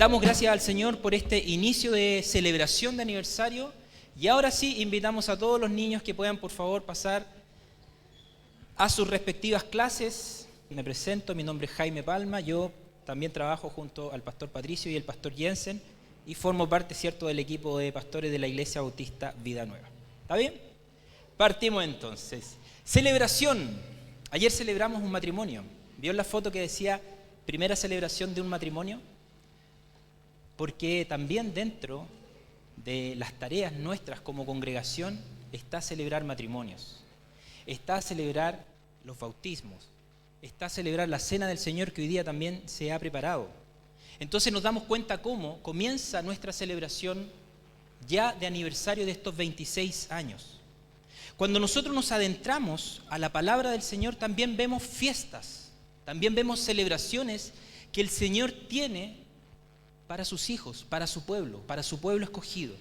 Damos gracias al Señor por este inicio de celebración de aniversario. Y ahora sí, invitamos a todos los niños que puedan, por favor, pasar a sus respectivas clases. Me presento, mi nombre es Jaime Palma. Yo también trabajo junto al pastor Patricio y el pastor Jensen y formo parte, ¿cierto?, del equipo de pastores de la Iglesia Bautista Vida Nueva. ¿Está bien? Partimos entonces. Celebración. Ayer celebramos un matrimonio. ¿Vio la foto que decía primera celebración de un matrimonio? Porque también dentro de las tareas nuestras como congregación está celebrar matrimonios, está celebrar los bautismos, está celebrar la cena del Señor que hoy día también se ha preparado. Entonces nos damos cuenta cómo comienza nuestra celebración ya de aniversario de estos 26 años. Cuando nosotros nos adentramos a la palabra del Señor también vemos fiestas, también vemos celebraciones que el Señor tiene para sus hijos, para su pueblo escogido.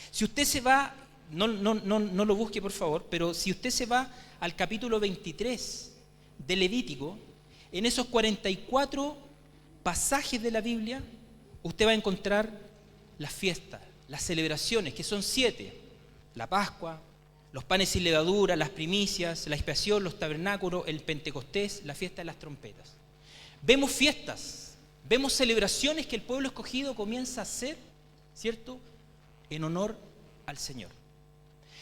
Si usted se va, no lo busque por favor, pero si usted se va al capítulo 23 de Levítico, en esos 44 pasajes de la Biblia, usted va a encontrar las fiestas, las celebraciones, que son 7, la Pascua, los panes sin levadura, las primicias, la expiación, los tabernáculos, el Pentecostés, la fiesta de las trompetas. Vemos fiestas, vemos celebraciones que el pueblo escogido comienza a hacer, ¿cierto?, en honor al Señor.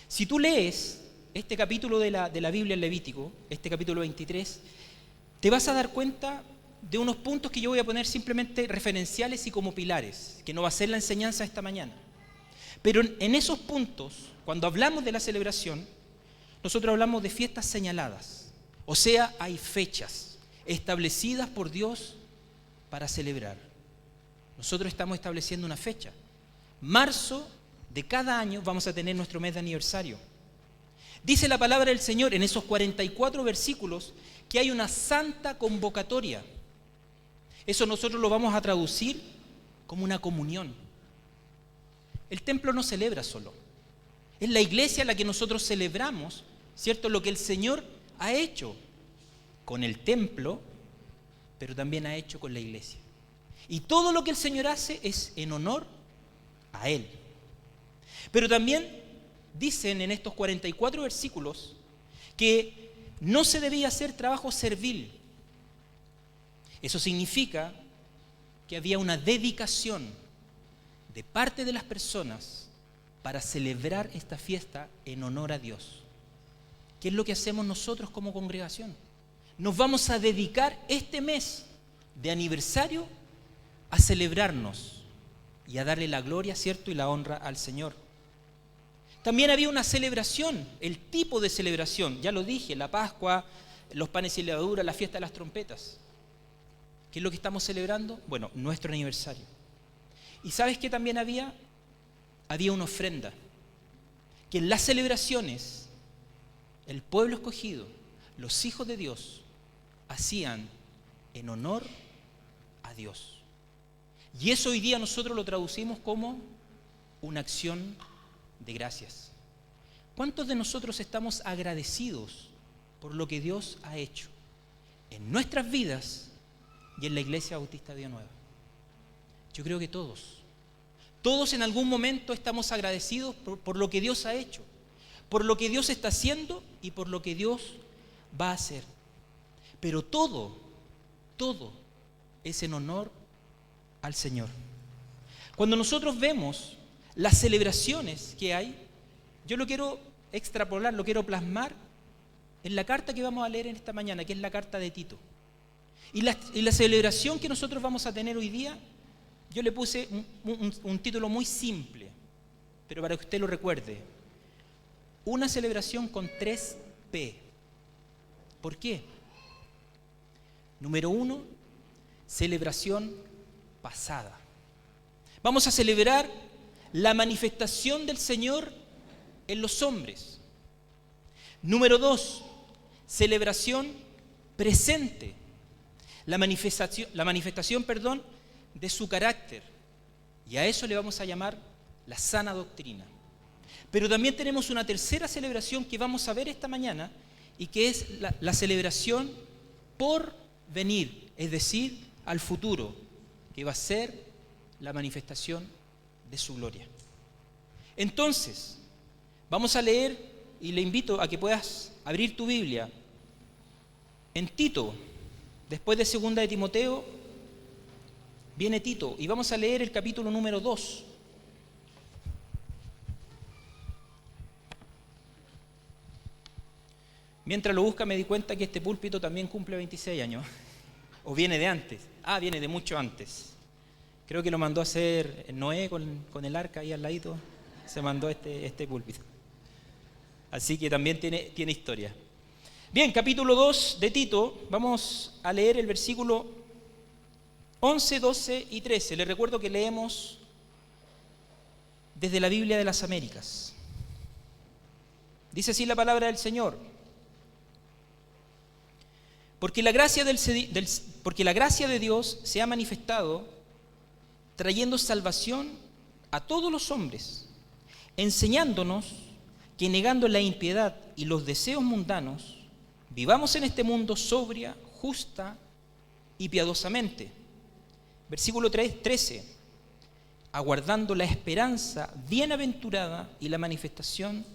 Si tú lees este capítulo de la Biblia en Levítico, este capítulo 23, te vas a dar cuenta de unos puntos que yo voy a poner simplemente referenciales y como pilares, que no va a ser la enseñanza esta mañana. Pero en esos puntos, cuando hablamos de la celebración, nosotros hablamos de fiestas señaladas. O sea, hay fechas establecidas por Dios para celebrar. Nosotros estamos estableciendo una fecha. Marzo de cada año vamos a tener nuestro mes de aniversario. Dice la palabra del Señor en esos 44 versículos que hay una santa convocatoria. Eso nosotros lo vamos a traducir como una comunión. El templo no celebra solo. Es la iglesia la que nosotros celebramos, ¿cierto?, lo que el Señor ha hecho con el templo, pero también ha hecho con la iglesia. Y todo lo que el Señor hace es en honor a Él. Pero también dicen en estos 44 versículos que no se debía hacer trabajo servil. Eso significa que había una dedicación de parte de las personas para celebrar esta fiesta en honor a Dios. ¿Qué es lo que hacemos nosotros como congregación? Nos vamos a dedicar este mes de aniversario a celebrarnos y a darle la gloria, ¿cierto?, y la honra al Señor. También había una celebración, el tipo de celebración, ya lo dije, la Pascua, los panes sin levadura, la fiesta de las trompetas. ¿Qué es lo que estamos celebrando? Bueno, nuestro aniversario. ¿Y sabes qué también había? Había una ofrenda, que en las celebraciones el pueblo escogido, los hijos de Dios, hacían en honor a Dios. Y eso hoy día nosotros lo traducimos como una acción de gracias. ¿Cuántos de nosotros estamos agradecidos por lo que Dios ha hecho en nuestras vidas y en la Iglesia Bautista Vida Nueva? Yo creo que todos. Todos en algún momento estamos agradecidos por lo que Dios ha hecho, por lo que Dios está haciendo y por lo que Dios va a hacer. Pero todo es en honor al Señor. Cuando nosotros vemos las celebraciones que hay, yo lo quiero extrapolar, lo quiero plasmar en la carta que vamos a leer en esta mañana, que es la carta de Tito. Y la celebración que nosotros vamos a tener hoy día, yo le puse un título muy simple, pero para que usted lo recuerde. Una celebración con 3 P. ¿Por qué? Número 1, celebración pasada. Vamos a celebrar la manifestación del Señor en los hombres. Número 2, celebración presente. La manifestación, de su carácter. Y a eso le vamos a llamar la sana doctrina. Pero también tenemos una tercera celebración que vamos a ver esta mañana y que es la celebración por venir, es decir, al futuro, que va a ser la manifestación de su gloria. Entonces, vamos a leer, y le invito a que puedas abrir tu Biblia en Tito. Después de 2 de Timoteo viene Tito, y vamos a leer el capítulo número 2. Mientras lo busca me di cuenta que este púlpito también cumple 26 años. ¿O viene de antes? Viene de mucho antes. Creo que lo mandó a hacer Noé con el arca ahí al ladito. Se mandó este púlpito. Así que también tiene historia. Bien, capítulo 2 de Tito. Vamos a leer el versículo 11, 12 y 13. Les recuerdo que leemos desde la Biblia de las Américas. Dice así la palabra del Señor. Porque la gracia de Dios se ha manifestado trayendo salvación a todos los hombres, enseñándonos que negando la impiedad y los deseos mundanos, vivamos en este mundo sobria, justa y piadosamente. Versículo 13. Aguardando la esperanza bienaventurada y la manifestación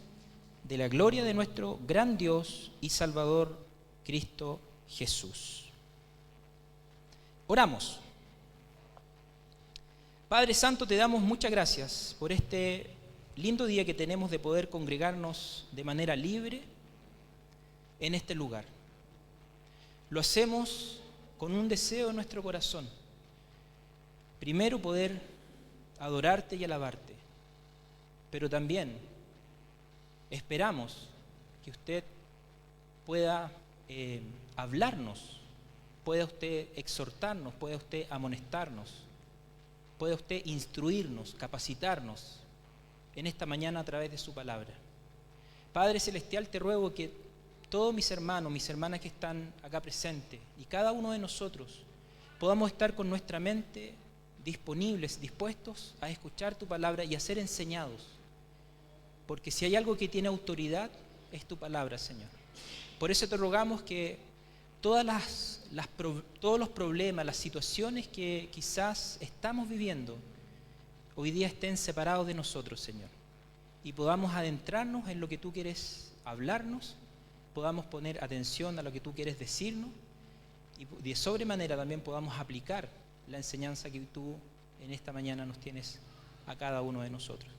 de la gloria de nuestro gran Dios y Salvador Cristo Jesús. Oramos. Padre Santo, te damos muchas gracias por este lindo día que tenemos de poder congregarnos de manera libre en este lugar. Lo hacemos con un deseo en nuestro corazón. Primero, poder adorarte y alabarte, pero también esperamos que usted pueda hablarnos, pueda usted exhortarnos, pueda usted amonestarnos, pueda usted instruirnos, capacitarnos en esta mañana a través de su palabra. Padre Celestial, te ruego que todos mis hermanos, mis hermanas que están acá presentes y cada uno de nosotros podamos estar con nuestra mente disponibles, dispuestos a escuchar tu palabra y a ser enseñados, porque si hay algo que tiene autoridad es tu palabra, Señor. Por eso te rogamos que todos los problemas, las situaciones que quizás estamos viviendo, hoy día estén separados de nosotros, Señor, y podamos adentrarnos en lo que tú quieres hablarnos, podamos poner atención a lo que tú quieres decirnos, y de sobremanera también podamos aplicar la enseñanza que tú en esta mañana nos tienes a cada uno de nosotros.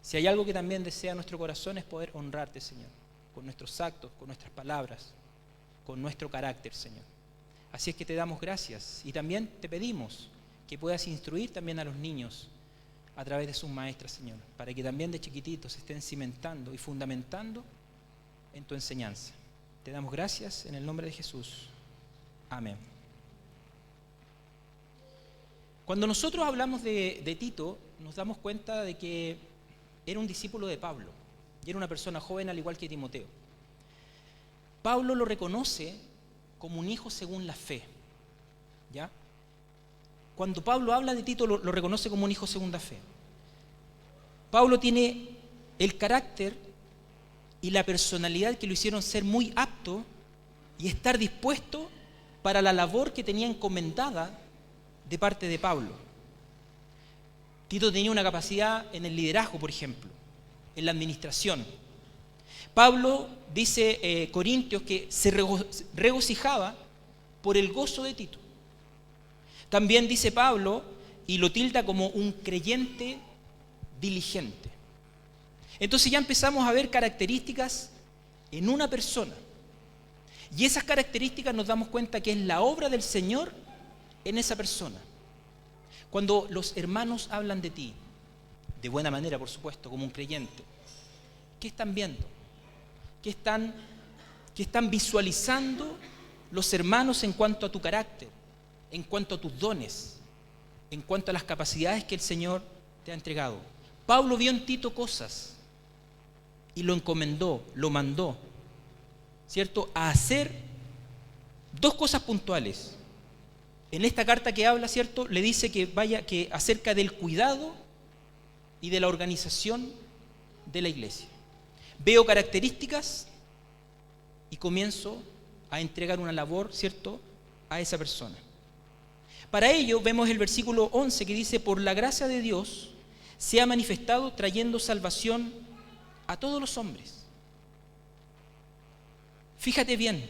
Si hay algo que también desea nuestro corazón es poder honrarte, Señor, con nuestros actos, con nuestras palabras, con nuestro carácter, Señor. Así es que te damos gracias y también te pedimos que puedas instruir también a los niños a través de sus maestras, Señor, para que también de chiquititos se estén cimentando y fundamentando en tu enseñanza. Te damos gracias en el nombre de Jesús. Amén. Cuando nosotros hablamos de Tito, nos damos cuenta de que era un discípulo de Pablo y era una persona joven al igual que Timoteo. Pablo lo reconoce como un hijo según la fe, ¿ya? Cuando Pablo habla de Tito, lo reconoce como un hijo según la fe. Pablo tiene el carácter y la personalidad que lo hicieron ser muy apto y estar dispuesto para la labor que tenía encomendada de parte de Pablo. Tito tenía una capacidad en el liderazgo, por ejemplo, en la administración. Pablo dice Corintios que se regocijaba por el gozo de Tito. También dice Pablo, y lo tilda como un creyente diligente. Entonces ya empezamos a ver características en una persona. Y esas características nos damos cuenta que es la obra del Señor en esa persona. Cuando los hermanos hablan de ti, de buena manera, por supuesto, como un creyente, ¿qué están viendo? ¿Qué están visualizando los hermanos en cuanto a tu carácter, en cuanto a tus dones, en cuanto a las capacidades que el Señor te ha entregado? Pablo vio en Tito cosas y lo encomendó, lo mandó, ¿cierto?, a hacer dos cosas puntuales. En esta carta que habla, ¿cierto?, le dice que acerca del cuidado y de la organización de la iglesia. Veo características y comienzo a entregar una labor, ¿cierto?, a esa persona. Para ello vemos el versículo 11 que dice: por la gracia de Dios se ha manifestado trayendo salvación a todos los hombres. Fíjate bien,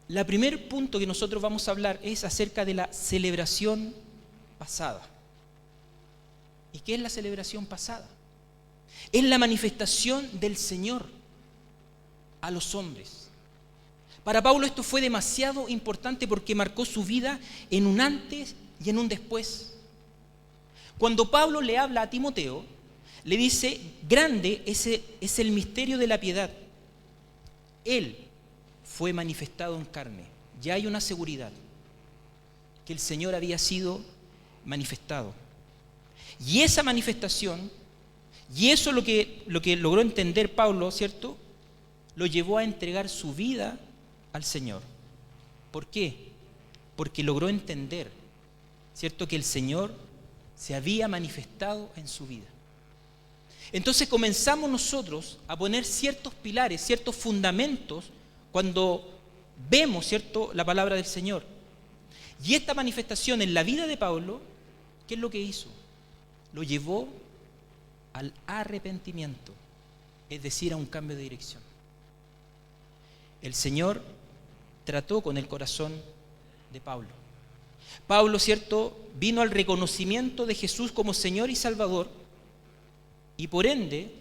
el primer punto que nosotros vamos a hablar es acerca de la celebración pasada. ¿Y qué es la celebración pasada? Es la manifestación del Señor a los hombres. Para Pablo esto fue demasiado importante porque marcó su vida en un antes y en un después. Cuando Pablo le habla a Timoteo, le dice: grande es el misterio de la piedad. Él fue manifestado en carne. Ya hay una seguridad que el Señor había sido manifestado. Y esa manifestación, y eso lo que logró entender Pablo, ¿cierto?, lo llevó a entregar su vida al Señor. ¿Por qué? Porque logró entender, ¿cierto?, que el Señor se había manifestado en su vida. Entonces comenzamos nosotros a poner ciertos pilares, ciertos fundamentos cuando vemos, ¿cierto?, la palabra del Señor. Y esta manifestación en la vida de Pablo, ¿qué es lo que hizo? Lo llevó al arrepentimiento, es decir, a un cambio de dirección. El Señor trató con el corazón de Pablo. Pablo, ¿cierto?, vino al reconocimiento de Jesús como Señor y Salvador, y por ende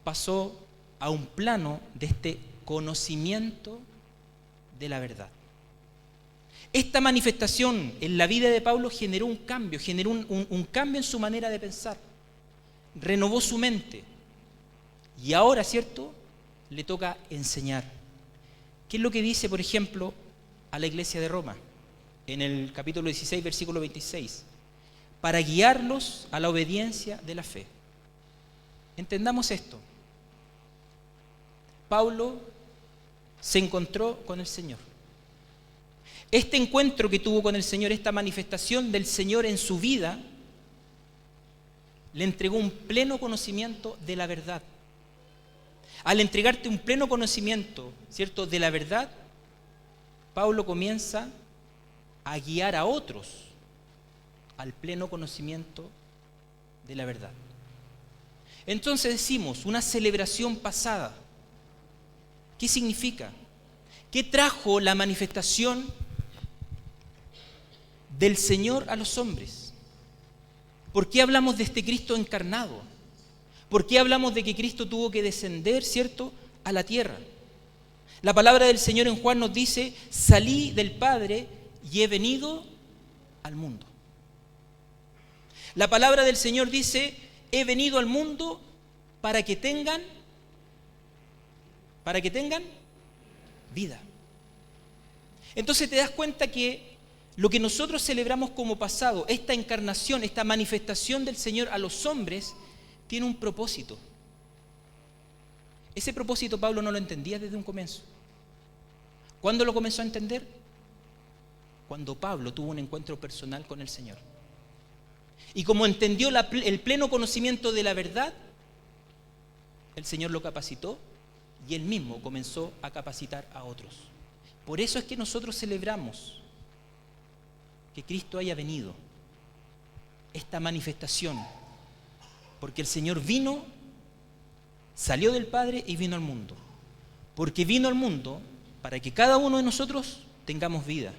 pasó a un plano de este conocimiento de la verdad. Esta manifestación en la vida de Pablo generó un cambio, un cambio en su manera de pensar, renovó su mente, y ahora, ¿cierto?, le toca enseñar. ¿Qué es lo que dice, por ejemplo, a la iglesia de Roma? En el capítulo 16, versículo 26. Para guiarlos a la obediencia de la fe. Entendamos esto. Pablo se encontró con el Señor. Este encuentro que tuvo con el Señor, esta manifestación del Señor en su vida, le entregó un pleno conocimiento de la verdad. Al entregarte un pleno conocimiento, ¿cierto?, de la verdad, Pablo comienza a guiar a otros al pleno conocimiento de la verdad. Entonces decimos, una celebración pasada. ¿Qué significa? ¿Qué trajo la manifestación del Señor a los hombres? ¿Por qué hablamos de este Cristo encarnado? ¿Por qué hablamos de que Cristo tuvo que descender, ¿cierto?, a la tierra? La palabra del Señor en Juan nos dice: salí del Padre y he venido al mundo. La palabra del Señor dice: he venido al mundo para que tengan vida. Entonces te das cuenta que lo que nosotros celebramos como pasado, esta encarnación, esta manifestación del Señor a los hombres, tiene un propósito. Ese propósito Pablo no lo entendía desde un comienzo. ¿Cuándo lo comenzó a entender? Cuando Pablo tuvo un encuentro personal con el Señor. Y como entendió el pleno conocimiento de la verdad, el Señor lo capacitó y él mismo comenzó a capacitar a otros. Por eso es que nosotros celebramos que Cristo haya venido, esta manifestación, porque el Señor vino, salió del Padre y vino al mundo. Porque vino al mundo para que cada uno de nosotros tengamos vida.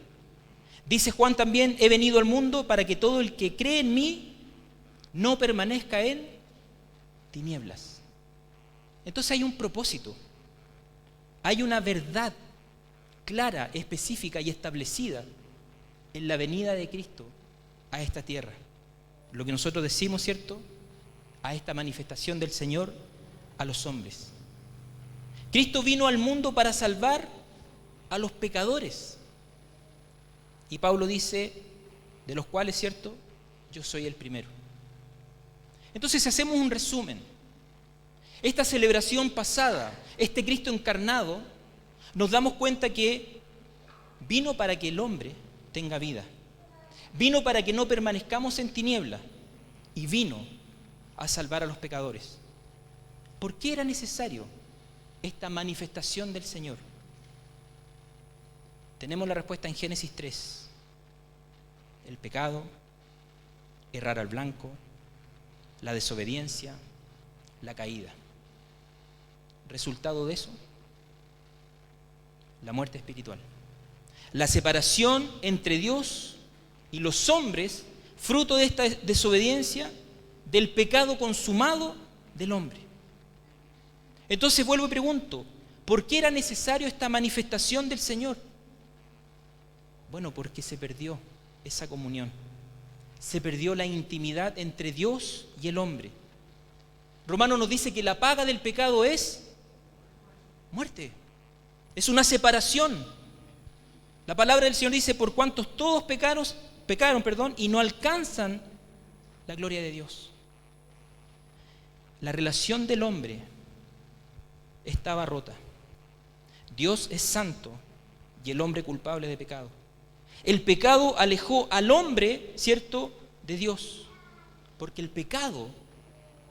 Dice Juan también: he venido al mundo para que todo el que cree en mí no permanezca en tinieblas. Entonces hay un propósito, hay una verdad clara, específica y establecida en la venida de Cristo a esta tierra. Lo que nosotros decimos, ¿cierto?, a esta manifestación del Señor a los hombres. Cristo vino al mundo para salvar a los pecadores. Y Pablo dice: de los cuales, ¿cierto?, yo soy el primero. Entonces, si hacemos un resumen, esta celebración pasada, este Cristo encarnado, nos damos cuenta que vino para que el hombre tenga vida. Vino para que no permanezcamos en tinieblas y vino a salvar a los pecadores. ¿Por qué era necesario esta manifestación del Señor? Tenemos la respuesta en Génesis 3. el pecado, errar al blanco, la desobediencia, la caída. Resultado de eso, la muerte espiritual. La separación entre Dios y los hombres, fruto de esta desobediencia, del pecado consumado del hombre. Entonces vuelvo y pregunto, ¿por qué era necesario esta manifestación del Señor? Bueno, porque se perdió esa comunión. Se perdió la intimidad entre Dios y el hombre. Romanos nos dice que la paga del pecado es muerte. Es una separación. La palabra del Señor dice, por cuantos todos pecaron, y no alcanzan la gloria de Dios. La relación del hombre estaba rota. Dios es santo y el hombre culpable de pecado. El pecado alejó al hombre, ¿cierto?, de Dios, porque el pecado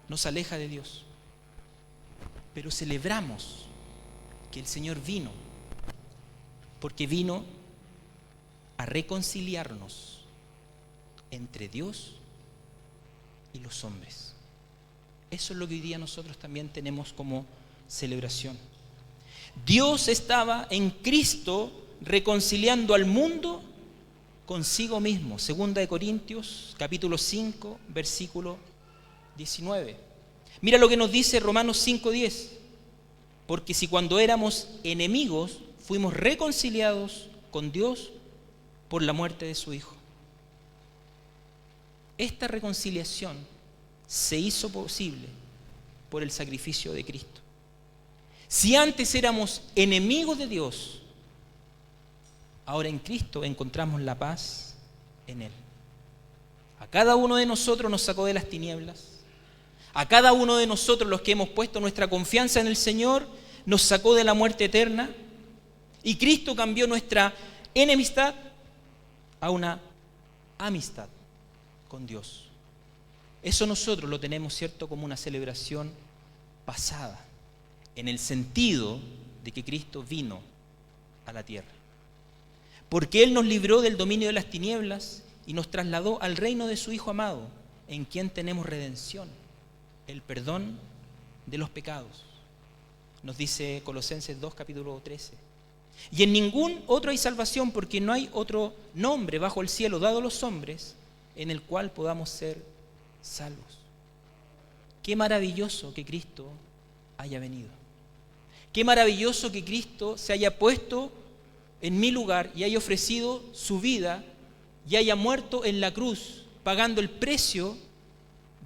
nos aleja de Dios. Pero celebramos que el Señor vino, porque vino a reconciliarnos entre Dios y los hombres. Eso es lo que hoy día nosotros también tenemos como celebración. Dios estaba en Cristo reconciliando al mundo consigo mismo. 2 Corintios, capítulo 5, versículo 19. Mira lo que nos dice Romanos 5:10. Porque si cuando éramos enemigos fuimos reconciliados con Dios por la muerte de su Hijo. Esta reconciliación se hizo posible por el sacrificio de Cristo. Si antes éramos enemigos de Dios, ahora en Cristo encontramos la paz en Él. A cada uno de nosotros nos sacó de las tinieblas. A cada uno de nosotros, los que hemos puesto nuestra confianza en el Señor, nos sacó de la muerte eterna. Y Cristo cambió nuestra enemistad a una amistad con Dios. Eso nosotros lo tenemos, ¿cierto?, como una celebración pasada, en el sentido de que Cristo vino a la tierra. Porque Él nos libró del dominio de las tinieblas y nos trasladó al reino de su Hijo amado, en quien tenemos redención, el perdón de los pecados. Nos dice Colosenses 2, capítulo 13. Y en ningún otro hay salvación, porque no hay otro nombre bajo el cielo dado a los hombres en el cual podamos ser salvos. Qué maravilloso que Cristo haya venido. Qué maravilloso que Cristo se haya puesto en mi lugar y haya ofrecido su vida y haya muerto en la cruz, pagando el precio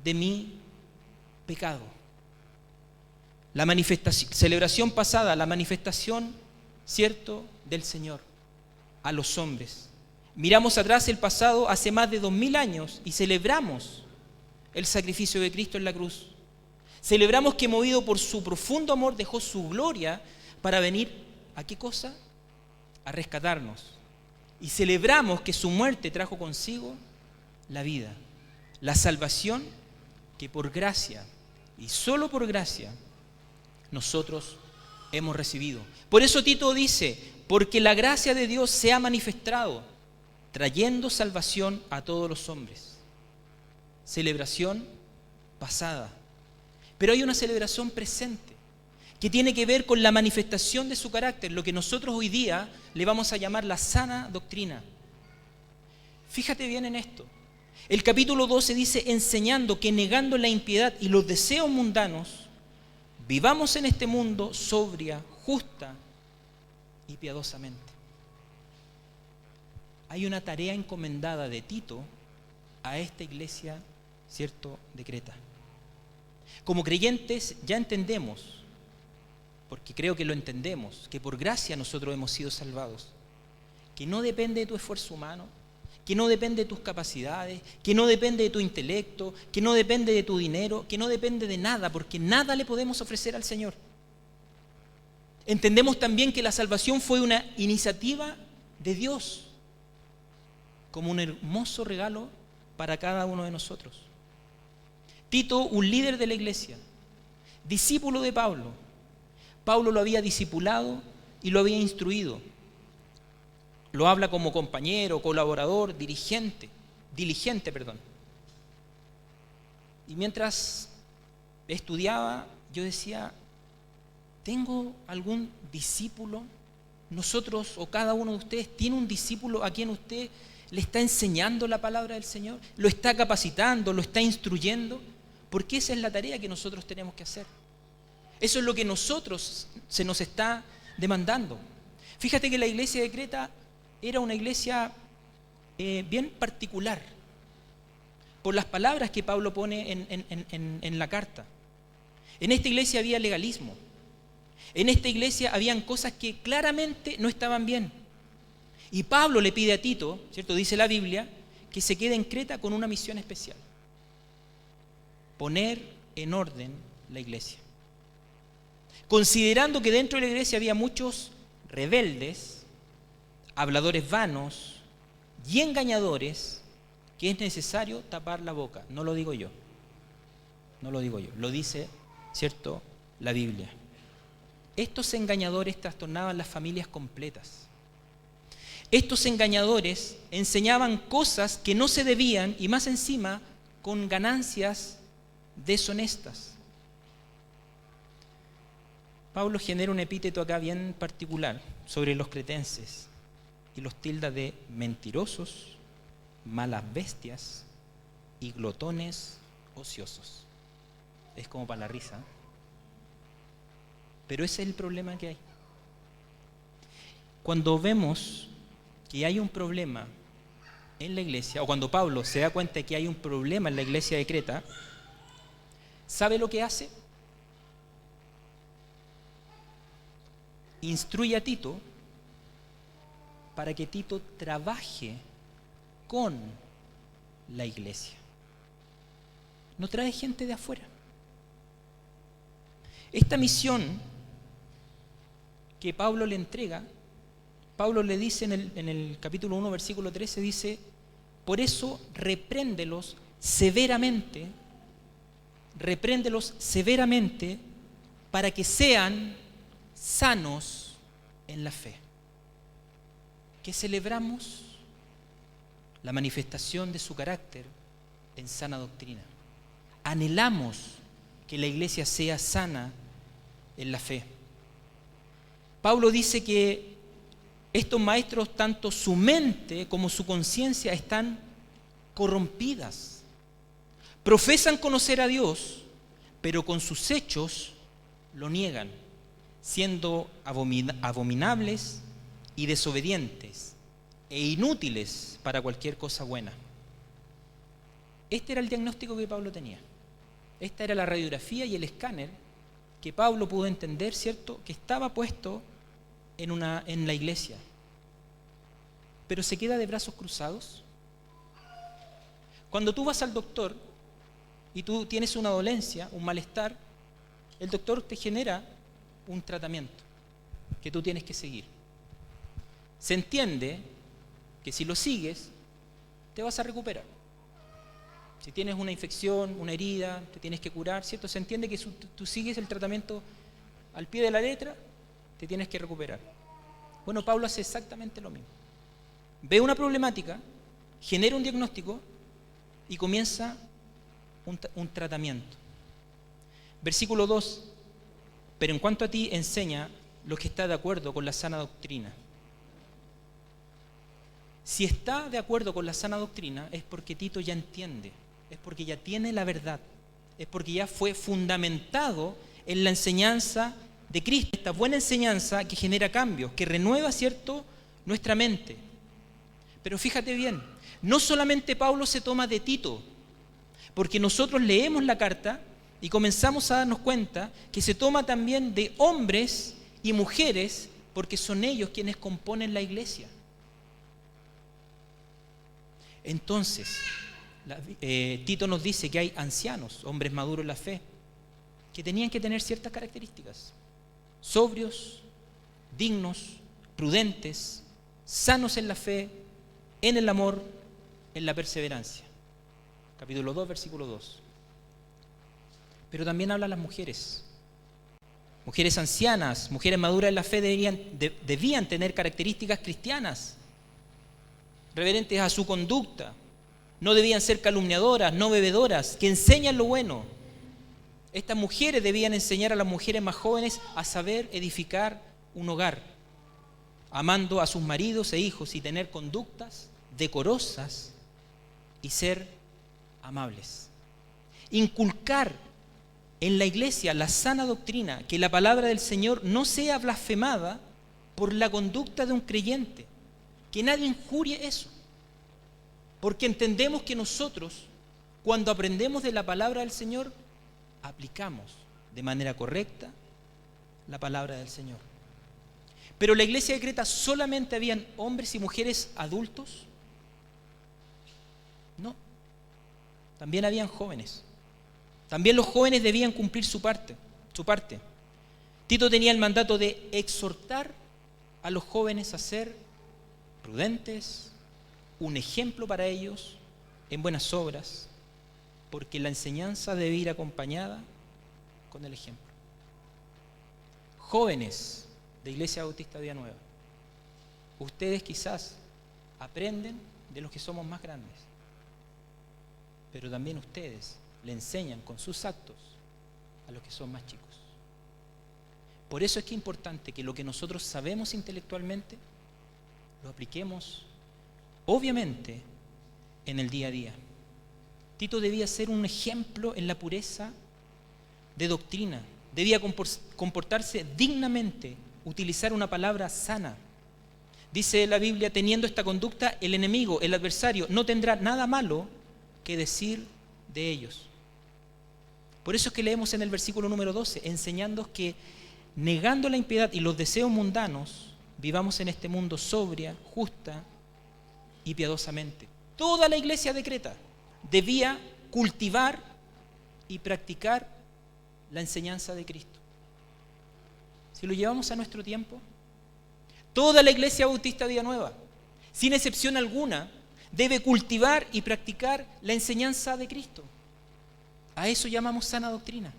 de mi pecado. La celebración pasada, la manifestación, ¿cierto?, del Señor a los hombres. Miramos atrás el pasado hace más de 2000 años y celebramos el sacrificio de Cristo en la cruz. Celebramos que movido por su profundo amor dejó su gloria para venir, ¿a qué cosa? A rescatarnos. Y celebramos que su muerte trajo consigo la vida, la salvación que por gracia y solo por gracia nosotros hemos recibido. Por eso Tito dice, porque la gracia de Dios se ha manifestado, trayendo salvación a todos los hombres. Celebración pasada. Pero hay una celebración presente, que tiene que ver con la manifestación de su carácter, lo que nosotros hoy día le vamos a llamar la sana doctrina. Fíjate bien en esto. El capítulo 12 dice, enseñando que negando la impiedad y los deseos mundanos, vivamos en este mundo sobria, justa y piadosamente. Hay una tarea encomendada de Tito a esta iglesia, ¿cierto?, de Creta. Como creyentes ya entendemos, porque creo que lo entendemos, que por gracia nosotros hemos sido salvados, que no depende de tu esfuerzo humano, que no depende de tus capacidades, que no depende de tu intelecto, que no depende de tu dinero, que no depende de nada, porque nada le podemos ofrecer al Señor. Entendemos también que la salvación fue una iniciativa de Dios, como un hermoso regalo para cada uno de nosotros. Tito, un líder de la iglesia, discípulo de Pablo. Pablo lo había discipulado y lo había instruido. Lo habla como compañero, colaborador, dirigente. diligente, perdón. Y mientras estudiaba, yo decía, ¿tengo algún discípulo? Nosotros o cada uno de ustedes tiene un discípulo a quien usted le está enseñando la palabra del Señor, lo está capacitando, lo está instruyendo, porque esa es la tarea que nosotros tenemos que hacer. Eso es lo que nosotros se nos está demandando. Fíjate que la iglesia de Creta era una iglesia bien particular, por las palabras que Pablo pone en la carta. En esta iglesia había legalismo. En esta iglesia habían cosas que claramente no estaban bien. Y Pablo le pide a Tito, ¿cierto? Dice la Biblia, que se quede en Creta con una misión especial: poner en orden la iglesia. Considerando que dentro de la iglesia había muchos rebeldes, habladores vanos y engañadores, que es necesario tapar la boca. No lo digo yo, lo dice, ¿cierto?, la Biblia. Estos engañadores trastornaban las familias completas. Estos engañadores enseñaban cosas que no se debían y más encima con ganancias deshonestas. Pablo genera un epíteto acá bien particular sobre los cretenses y los tilda de mentirosos, malas bestias y glotones ociosos. Es como para la risa, pero ese es el problema que hay. Cuando vemos que hay un problema en la iglesia, o cuando Pablo se da cuenta de que hay un problema en la iglesia de Creta, ¿sabe lo que hace? Instruye a Tito para que Tito trabaje con la iglesia. No trae gente de afuera. Esta misión que Pablo le entrega, Pablo le dice en el capítulo 1, versículo 13, dice: por eso repréndelos severamente para que sean sanos en la fe. ¿Qué celebramos? La manifestación de su carácter en sana doctrina. Anhelamos que la iglesia sea sana en la fe. Pablo dice que estos maestros, tanto su mente como su conciencia, están corrompidas. Profesan conocer a Dios, pero con sus hechos lo niegan, siendo abominables y desobedientes e inútiles para cualquier cosa buena. Este era el diagnóstico que Pablo tenía. Esta era la radiografía y el escáner que Pablo pudo entender, ¿cierto?, que estaba puesto en la iglesia. Pero se queda de brazos cruzados. Cuando tú vas al doctor y tú tienes una dolencia, un malestar, el doctor te genera un tratamiento que tú tienes que seguir. Se entiende que si lo sigues, te vas a recuperar. Si tienes una infección, una herida, te tienes que curar, ¿cierto? Se entiende que si tú sigues el tratamiento al pie de la letra, te tienes que recuperar. Bueno, Pablo hace exactamente lo mismo. Ve una problemática, genera un diagnóstico y comienza un tratamiento. Versículo 2: pero en cuanto a ti, enseña lo que está de acuerdo con la sana doctrina. Si está de acuerdo con la sana doctrina, es porque Tito ya entiende, es porque ya tiene la verdad, es porque ya fue fundamentado en la enseñanza de Cristo, esta buena enseñanza que genera cambios, que renueva, ¿cierto?, nuestra mente. Pero fíjate bien, no solamente Pablo se toma de Tito, porque nosotros leemos la carta y comenzamos a darnos cuenta que se toma también de hombres y mujeres, porque son ellos quienes componen la iglesia. Entonces, Tito nos dice que hay ancianos, hombres maduros en la fe, que tenían que tener ciertas características: sobrios, dignos, prudentes, sanos en la fe, en el amor, en la perseverancia. Capítulo 2, versículo 2. Pero también habla a las mujeres. Mujeres ancianas, mujeres maduras en la fe debían tener características cristianas, reverentes a su conducta, no debían ser calumniadoras, no bebedoras, que enseñan lo bueno. Estas mujeres debían enseñar a las mujeres más jóvenes a saber edificar un hogar, amando a sus maridos e hijos y tener conductas decorosas y ser amables. Inculcar en la iglesia la sana doctrina, que la palabra del Señor no sea blasfemada por la conducta de un creyente, que nadie injurie eso. Porque entendemos que nosotros, cuando aprendemos de la palabra del Señor, aplicamos de manera correcta la palabra del Señor. Pero la iglesia de Creta solamente habían hombres y mujeres adultos. No, también habían jóvenes. También los jóvenes debían cumplir su parte. Tito tenía el mandato de exhortar a los jóvenes a ser prudentes, un ejemplo para ellos en buenas obras, porque la enseñanza debe ir acompañada con el ejemplo. Jóvenes de Iglesia Bautista Vida Nueva, ustedes quizás aprenden de los que somos más grandes, pero también ustedes le enseñan con sus actos a los que son más chicos. Por eso es que es importante que lo que nosotros sabemos intelectualmente lo apliquemos, obviamente, en el día a día. Tito debía ser un ejemplo en la pureza de doctrina, debía comportarse dignamente, utilizar una palabra sana. Dice la Biblia, teniendo esta conducta, el enemigo, el adversario, no tendrá nada malo que decir de ellos. Por eso es que leemos en el versículo número 12, enseñándonos que negando la impiedad y los deseos mundanos, vivamos en este mundo sobria, justa y piadosamente. Toda la iglesia de Creta debía cultivar y practicar la enseñanza de Cristo. Si lo llevamos a nuestro tiempo, toda la iglesia bautista Vida Nueva, sin excepción alguna, debe cultivar y practicar la enseñanza de Cristo. A eso llamamos sana doctrina.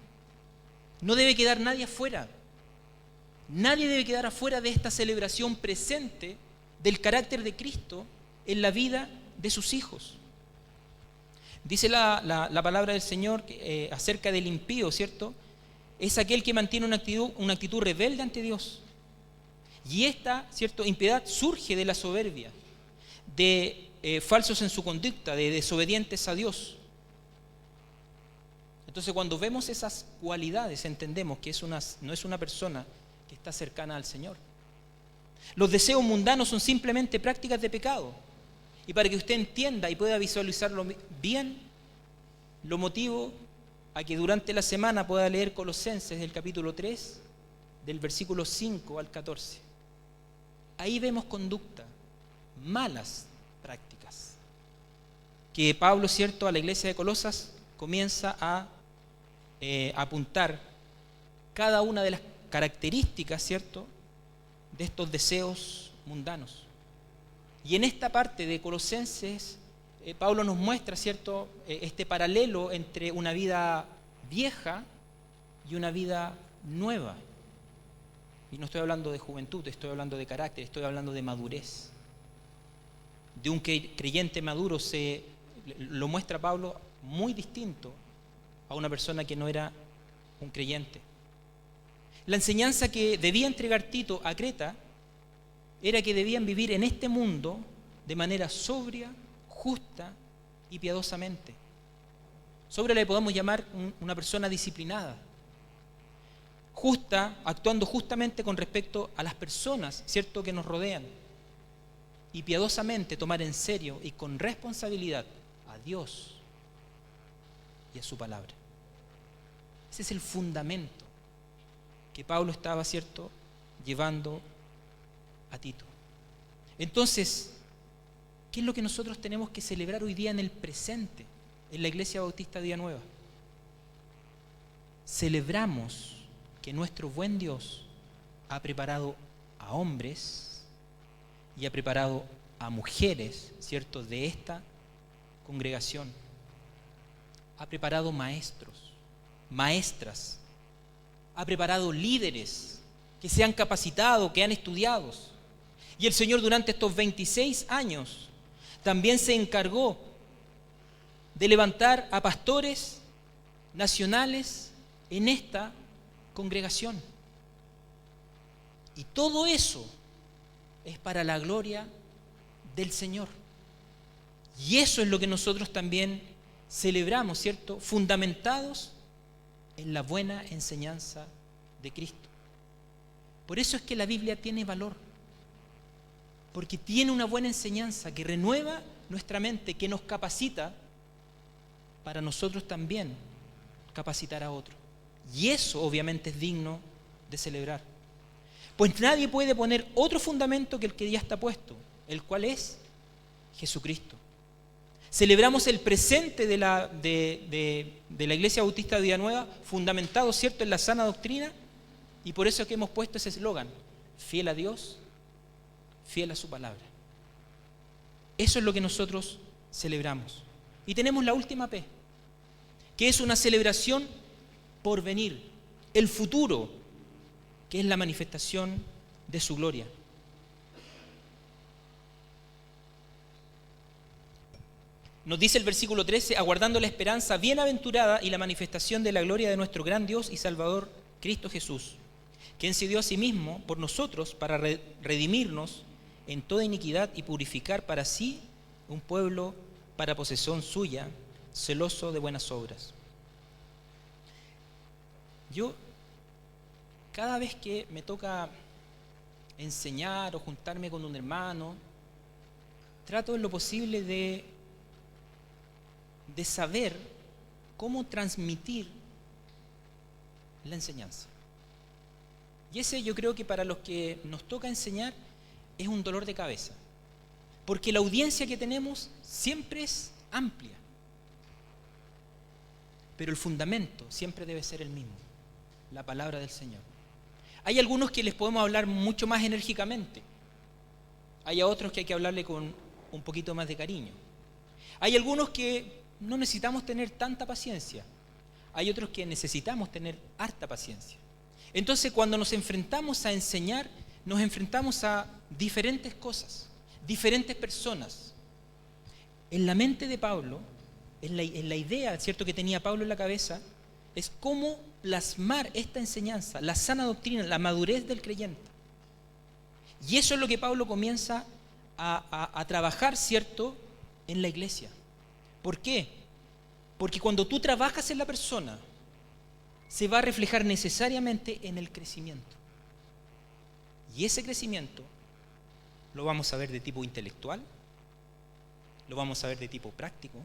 No debe quedar nadie afuera. Nadie debe quedar afuera de esta celebración presente del carácter de Cristo en la vida de sus hijos. Dice la palabra del Señor acerca del impío, ¿cierto? Es aquel que mantiene una actitud rebelde ante Dios. Y esta, ¿cierto?, impiedad surge de la soberbia, de falsos en su conducta, de desobedientes a Dios. Entonces, cuando vemos esas cualidades, entendemos que no es una persona que está cercana al Señor. Los deseos mundanos son simplemente prácticas de pecado. Y para que usted entienda y pueda visualizarlo bien, lo motivo a que durante la semana pueda leer Colosenses, el capítulo 3, del versículo 5 al 14. Ahí vemos conducta, malas prácticas, que Pablo, ¿cierto?, a la iglesia de Colosas comienza a apuntar cada una de las características, ¿cierto?, de estos deseos mundanos. Y en esta parte de Colosenses, Pablo nos muestra, ¿cierto?, este paralelo entre una vida vieja y una vida nueva. Y no estoy hablando de juventud, estoy hablando de carácter, estoy hablando de madurez. De un creyente maduro lo muestra Pablo muy distinto a una persona que no era un creyente. La enseñanza que debía entregar Tito a Creta era que debían vivir en este mundo de manera sobria, justa y piadosamente. Sobria le podemos llamar una persona disciplinada. Justa, actuando justamente con respecto a las personas, ¿cierto?, que nos rodean. Y piadosamente tomar en serio y con responsabilidad a Dios y a su palabra. Ese es el fundamento que Pablo estaba, ¿cierto?, llevando a Tito. Entonces, ¿qué es lo que nosotros tenemos que celebrar hoy día en el presente, en la Iglesia Bautista Vida Nueva? Celebramos que nuestro buen Dios ha preparado a hombres y ha preparado a mujeres, ¿cierto?, de esta congregación. Ha preparado maestros, maestras, ha preparado líderes que se han capacitado, que han estudiado. Y el Señor durante estos 26 años también se encargó de levantar a pastores nacionales en esta congregación. Y todo eso es para la gloria del Señor. Y eso es lo que nosotros también celebramos, ¿cierto? Fundamentados en la buena enseñanza de Cristo. Por eso es que la Biblia tiene valor, porque tiene una buena enseñanza que renueva nuestra mente, que nos capacita para nosotros también capacitar a otros. Y eso obviamente es digno de celebrar. Pues nadie puede poner otro fundamento que el que ya está puesto, el cual es Jesucristo. Celebramos el presente de la Iglesia Bautista de Villanueva, fundamentado, ¿cierto?, en la sana doctrina, y por eso es que hemos puesto ese eslogan: fiel a Dios, fiel a su palabra. Eso es lo que nosotros celebramos. Y tenemos la última P, que es una celebración por venir, el futuro, que es la manifestación de su gloria. Nos dice el versículo 13: aguardando la esperanza bienaventurada y la manifestación de la gloria de nuestro gran Dios y Salvador, Cristo Jesús, quien se dio a sí mismo por nosotros para redimirnos en toda iniquidad y purificar para sí un pueblo para posesión suya, celoso de buenas obras. Yo, cada vez que me toca enseñar o juntarme con un hermano, trato en lo posible de saber cómo transmitir la enseñanza. Y ese, yo creo que para los que nos toca enseñar, es un dolor de cabeza, porque la audiencia que tenemos siempre es amplia, pero el fundamento siempre debe ser el mismo: la palabra del Señor. Hay algunos que les podemos hablar mucho más enérgicamente, hay a otros que hay que hablarle con un poquito más de cariño, hay algunos que no necesitamos tener tanta paciencia, hay otros que necesitamos tener harta paciencia. Entonces, cuando nos enfrentamos a enseñar, nos enfrentamos a diferentes cosas, diferentes personas. En la mente de Pablo, en la idea, ¿cierto?, que tenía Pablo en la cabeza, es cómo plasmar esta enseñanza, la sana doctrina, la madurez del creyente. Y eso es lo que Pablo comienza a trabajar, ¿cierto?, en la iglesia. ¿Por qué? Porque cuando tú trabajas en la persona, se va a reflejar necesariamente en el crecimiento. Y ese crecimiento lo vamos a ver de tipo intelectual, lo vamos a ver de tipo práctico,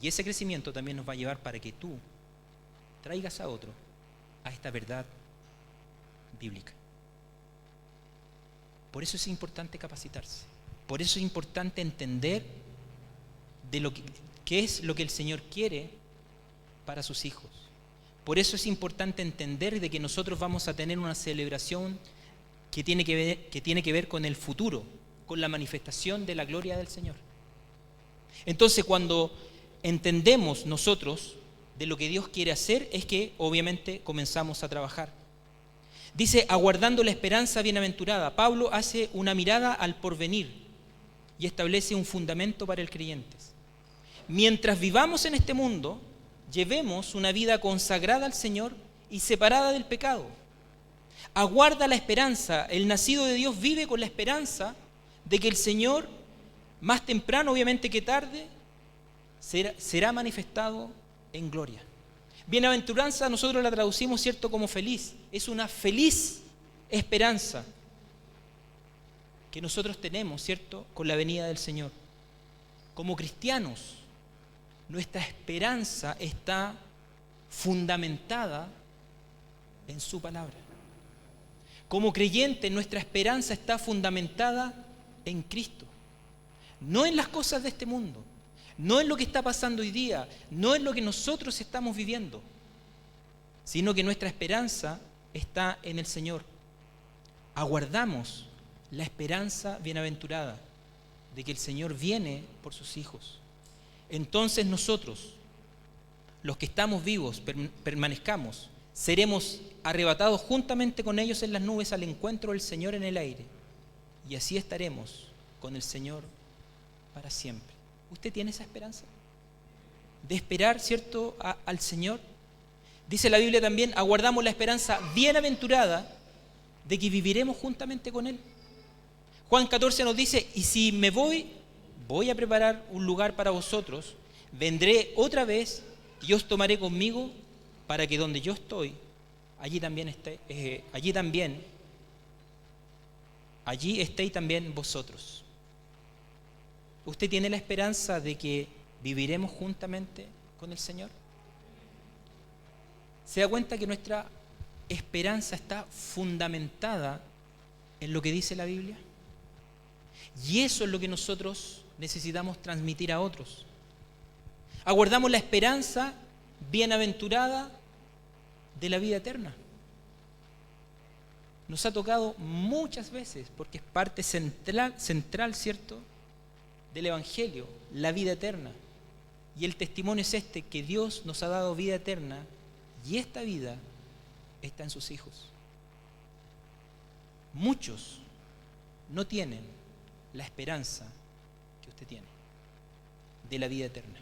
y ese crecimiento también nos va a llevar para que tú traigas a otro a esta verdad bíblica. Por eso es importante capacitarse, por eso es importante entender de qué es lo que el Señor quiere para sus hijos. Por eso es importante entender de que nosotros vamos a tener una celebración que tiene que ver con el futuro, con la manifestación de la gloria del Señor. Entonces, cuando entendemos nosotros de lo que Dios quiere hacer, es que obviamente comenzamos a trabajar. Dice, aguardando la esperanza bienaventurada. Pablo hace una mirada al porvenir y establece un fundamento para el creyente. Mientras vivamos en este mundo, llevemos una vida consagrada al Señor y separada del pecado. Aguarda la esperanza. El nacido de Dios vive con la esperanza de que el Señor, más temprano obviamente que tarde, será manifestado en gloria. Bienaventuranza nosotros la traducimos, ¿cierto?, como feliz. Es una feliz esperanza que nosotros tenemos, ¿cierto?, con la venida del Señor. Como cristianos, nuestra esperanza está fundamentada en su palabra. Como creyentes, nuestra esperanza está fundamentada en Cristo. No en las cosas de este mundo, no en lo que está pasando hoy día, no en lo que nosotros estamos viviendo, sino que nuestra esperanza está en el Señor. Aguardamos la esperanza bienaventurada de que el Señor viene por sus hijos. Entonces nosotros, los que estamos vivos, permanezcamos, seremos arrebatados juntamente con ellos en las nubes al encuentro del Señor en el aire, y así estaremos con el Señor para siempre. ¿Usted tiene esa esperanza? de esperar, ¿cierto?, al Señor. Dice la Biblia también, aguardamos la esperanza bienaventurada de que viviremos juntamente con Él. Juan 14 nos dice, y si me voy a preparar un lugar para vosotros, vendré otra vez y os tomaré conmigo para que donde yo estoy, allí estéis también vosotros. ¿Usted tiene la esperanza de que viviremos juntamente con el Señor? ¿Se da cuenta que nuestra esperanza está fundamentada en lo que dice la Biblia? Y eso es lo que nosotros necesitamos transmitir a otros. Aguardamos la esperanza bienaventurada de la vida eterna. Nos ha tocado muchas veces, porque es parte central, ¿cierto?, del Evangelio, la vida eterna. Y el testimonio es este, que Dios nos ha dado vida eterna y esta vida está en sus hijos. Muchos no tienen la esperanza que usted tiene de la vida eterna.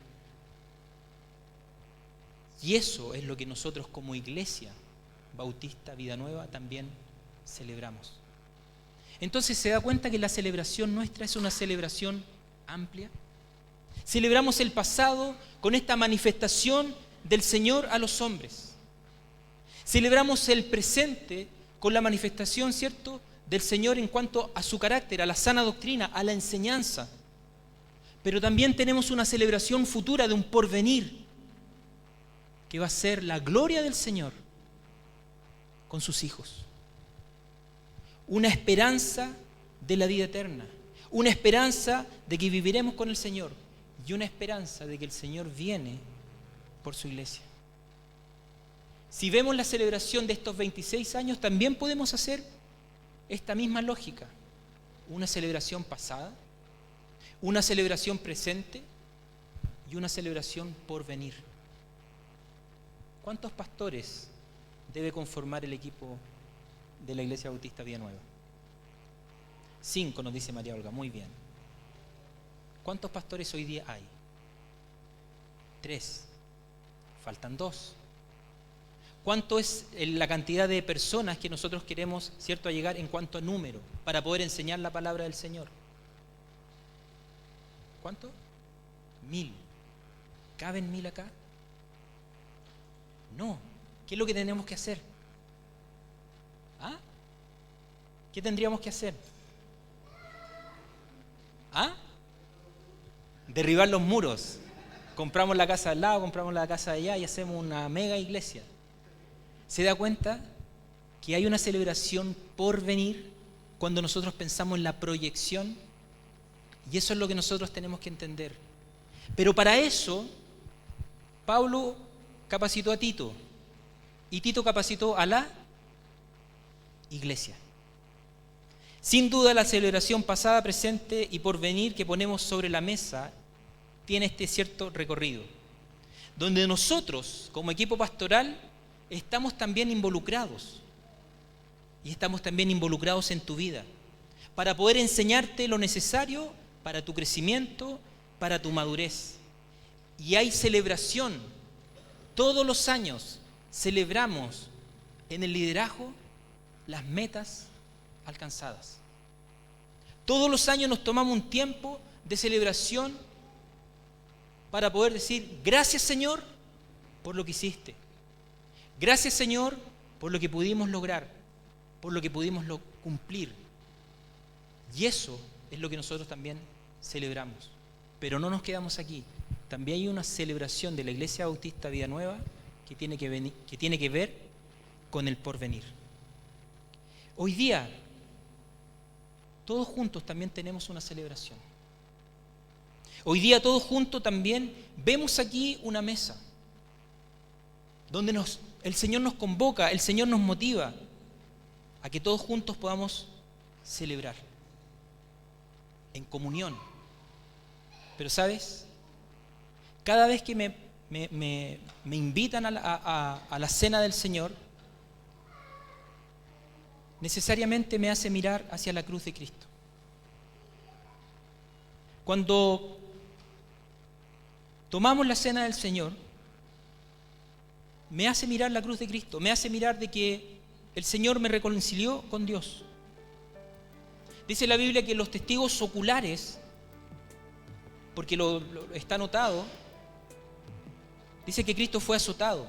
Y eso es lo que nosotros como Iglesia Bautista Vida Nueva también celebramos. Entonces se da cuenta que la celebración nuestra es una celebración amplia. Celebramos el pasado con esta manifestación del Señor a los hombres. Celebramos el presente con la manifestación, ¿cierto?, del Señor en cuanto a su carácter, a la sana doctrina, a la enseñanza. Pero también tenemos una celebración futura de un porvenir que va a ser la gloria del Señor con sus hijos. Una esperanza de la vida eterna, una esperanza de que viviremos con el Señor y una esperanza de que el Señor viene por su iglesia. Si vemos la celebración de estos 26 años, también podemos hacer esta misma lógica. Una celebración pasada, una celebración presente y una celebración por venir. ¿Cuántos pastores debe conformar el equipo de la Iglesia Bautista Vida Nueva? 5, nos dice María Olga, muy bien. ¿Cuántos pastores hoy día hay? 3, faltan 2. ¿Cuánto es la cantidad de personas que nosotros queremos, ¿cierto?, a llegar en cuanto a número para poder enseñar la palabra del Señor? ¿Cuánto? 1000. ¿Caben 1000 acá? No. ¿Qué es lo que tenemos que hacer? ¿Ah? ¿Qué tendríamos que hacer? ¿Ah? Derribar los muros. Compramos la casa al lado, compramos la casa de allá y hacemos una mega iglesia. ¿Se da cuenta que hay una celebración por venir cuando nosotros pensamos en la proyección? Y eso es lo que nosotros tenemos que entender. Pero para eso, Pablo capacitó a Tito y Tito capacitó a la iglesia. Sin duda la celebración pasada, presente y por venir que ponemos sobre la mesa tiene este cierto recorrido, donde nosotros como equipo pastoral estamos también involucrados y estamos también involucrados en tu vida para poder enseñarte lo necesario para tu crecimiento, para tu madurez. Y hay celebración. Todos los años celebramos en el liderazgo las metas alcanzadas. Todos los años nos tomamos un tiempo de celebración para poder decir, gracias Señor por lo que hiciste. Gracias Señor por lo que pudimos lograr, por lo que pudimos cumplir. Y eso es lo que nosotros también celebramos. Pero no nos quedamos aquí. También hay una celebración de la Iglesia Bautista Vida Nueva que tiene que ver con el porvenir. Hoy día, todos juntos también tenemos una celebración. Hoy día todos juntos también vemos aquí una mesa donde el Señor nos convoca, el Señor nos motiva a que todos juntos podamos celebrar en comunión. Pero ¿sabes? Cada vez que me invitan a la cena del Señor, necesariamente me hace mirar hacia la cruz de Cristo. Cuando tomamos la cena del Señor, me hace mirar la cruz de Cristo, me hace mirar de que el Señor me reconcilió con Dios. Dice la Biblia que los testigos oculares, porque lo está anotado, dice que Cristo fue azotado.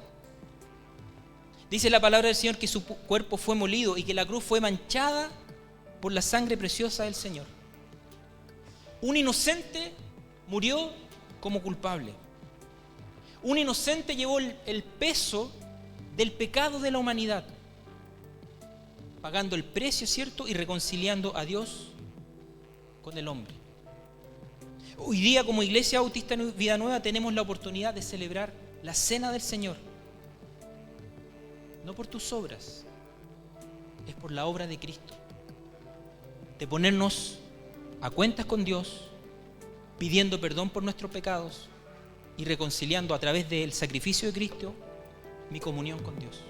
Dice la palabra del Señor que su cuerpo fue molido y que la cruz fue manchada por la sangre preciosa del Señor. Un inocente murió como culpable. Un inocente llevó el peso del pecado de la humanidad, pagando el precio, ¿cierto? Y reconciliando a Dios con el hombre. Hoy día, como Iglesia Bautista Vida Nueva, tenemos la oportunidad de celebrar la cena del Señor. No por tus obras, es por la obra de Cristo. De ponernos a cuentas con Dios, pidiendo perdón por nuestros pecados y reconciliando a través del sacrificio de Cristo mi comunión con Dios.